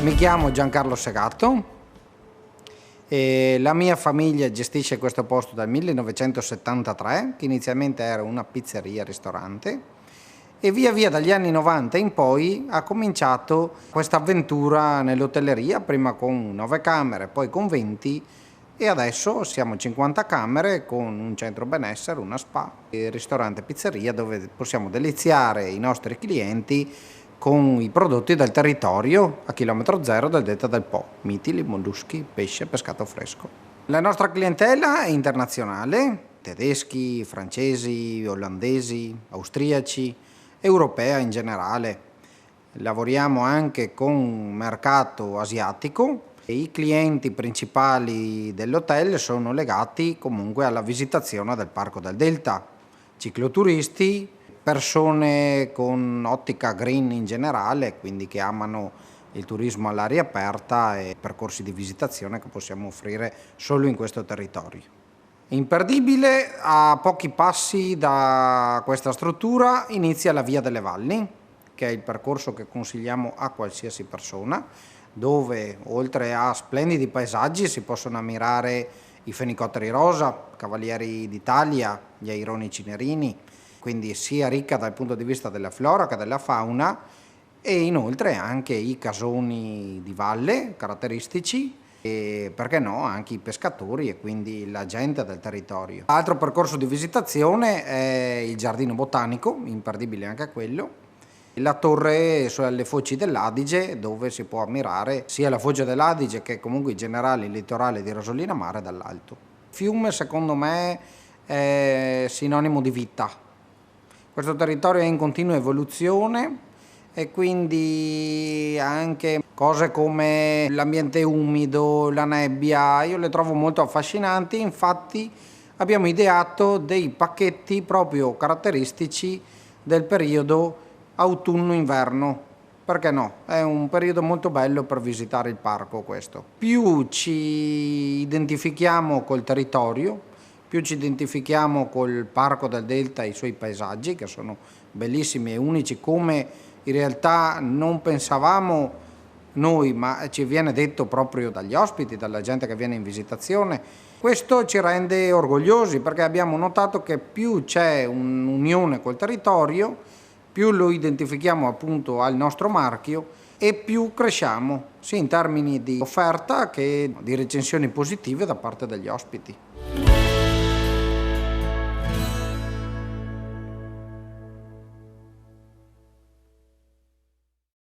Mi chiamo Giancarlo Segatto e la mia famiglia gestisce questo posto dal 1973, che inizialmente era una pizzeria-ristorante, e via via dagli anni 90 in poi ha cominciato questa avventura nell'hotelleria, prima con 9 camere, poi con 20 e adesso siamo 50 camere con un centro benessere, una spa, e ristorante pizzeria dove possiamo deliziare i nostri clienti con i prodotti del territorio a chilometro zero del delta del Po, mitili, molluschi, pesce, pescato fresco. La nostra clientela è internazionale, tedeschi, francesi, olandesi, austriaci, europea in generale. Lavoriamo anche con un mercato asiatico e i clienti principali dell'hotel sono legati comunque alla visitazione del Parco del Delta, cicloturisti, persone con ottica green in generale, quindi che amano il turismo all'aria aperta e percorsi di visitazione che possiamo offrire solo in questo territorio. Imperdibile, a pochi passi da questa struttura inizia la Via delle Valli, che è il percorso che consigliamo a qualsiasi persona, dove oltre a splendidi paesaggi si possono ammirare i fenicotteri rosa, cavalieri d'Italia, gli aironi cinerini, quindi sia ricca dal punto di vista della flora che della fauna, e inoltre anche i casoni di valle caratteristici e perché no anche i pescatori e quindi la gente del territorio. Altro percorso di visitazione è il giardino botanico, imperdibile anche quello, la torre sulle foci dell'Adige dove si può ammirare sia la foce dell'Adige che comunque in generale il litorale di Rosolina Mare dall'alto. Il fiume secondo me è sinonimo di vita. Questo territorio è in continua evoluzione e quindi anche cose come l'ambiente umido, la nebbia, io le trovo molto affascinanti. Infatti abbiamo ideato dei pacchetti proprio caratteristici del periodo autunno-inverno. Perché no? È un periodo molto bello per visitare il parco questo. Più ci identifichiamo col territorio, più ci identifichiamo col Parco del Delta e i suoi paesaggi che sono bellissimi e unici come in realtà non pensavamo noi, ma ci viene detto proprio dagli ospiti, dalla gente che viene in visitazione. Questo ci rende orgogliosi perché abbiamo notato che più c'è un'unione col territorio, più lo identifichiamo appunto al nostro marchio e più cresciamo, sia in termini di offerta che di recensioni positive da parte degli ospiti.